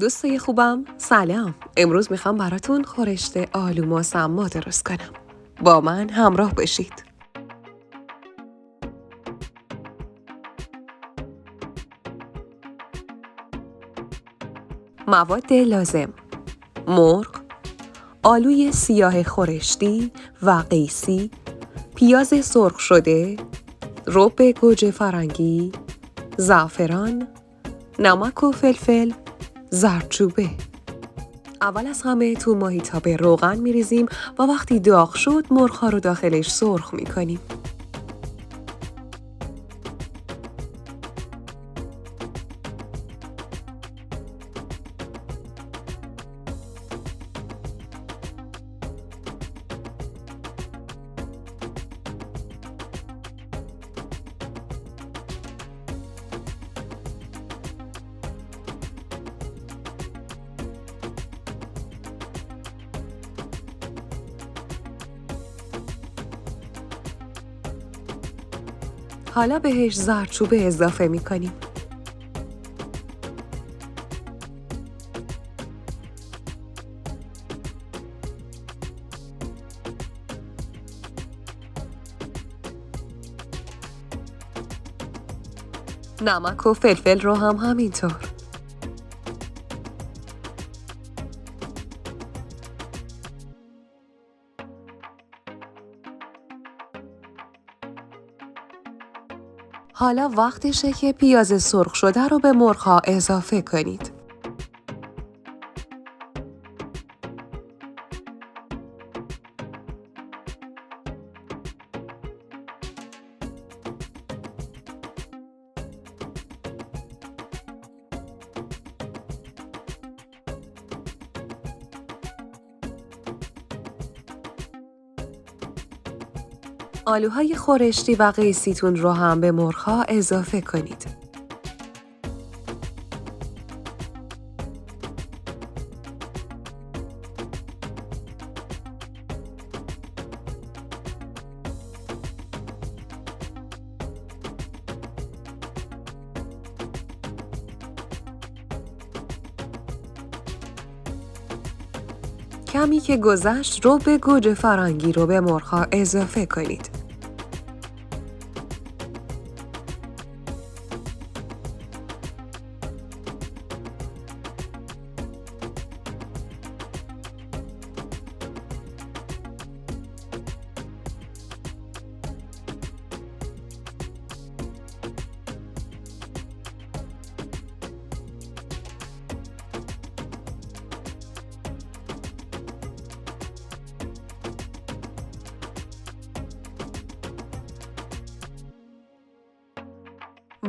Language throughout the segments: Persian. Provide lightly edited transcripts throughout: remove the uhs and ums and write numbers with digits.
دوستای خوبم، سلام. امروز میخوام براتون خورشت آلومسما درست کنم. با من همراه باشید. مواد لازم: مرغ، آلوی سیاه خورشتی و قیسی، پیاز سرخ شده، رب گوجه فرنگی، زعفران، نمک و فلفل، زردچوبه. اول از همه تو ماهیتابه روغن میریزیم و وقتی داغ شد مرغ‌ها رو داخلش سرخ میکنیم. حالا بهش زردچوبه اضافه میکنیم. نمک و فلفل رو هم همینطور. حالا وقتشه که پیاز سرخ شده رو به مرغ‌ها اضافه کنید. آلوهای خورشتی و قیسیتون رو هم به مرغ‌ها اضافه کنید. کمی که گذشت رو به گوجه فرنگی رو به مرغ‌ها اضافه کنید.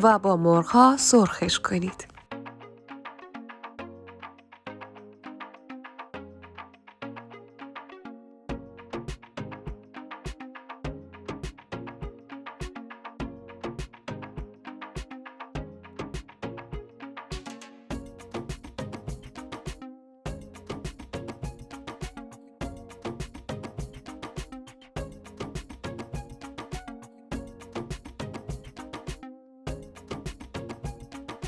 و با مرغ‌ها سرخش کنید.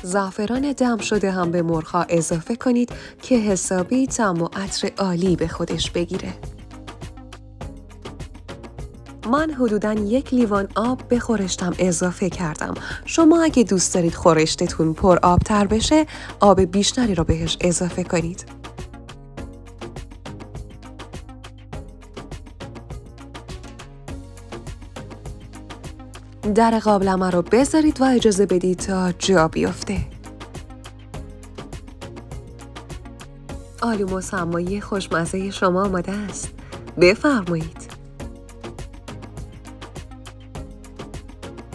زعفران دم شده هم به مرغ‌ها اضافه کنید که حسابی طعم و عطر عالی به خودش بگیره. من حدوداً 1 لیوان آب به خورشتم اضافه کردم. شما اگه دوست دارید خورشتتون پر آب تر بشه، آب بیشتری رو بهش اضافه کنید. در قابلمه رو بذارید و اجازه بدید تا جا بیفته. آلومسمایی خوشمزه شما آماده است. بفرمایید.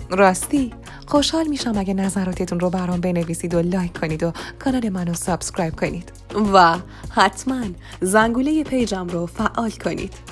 راستی خوشحال میشم اگه نظراتتون رو برام بنویسید و لایک کنید و کانال منو سابسکرایب کنید و حتما زنگوله پیجم رو فعال کنید.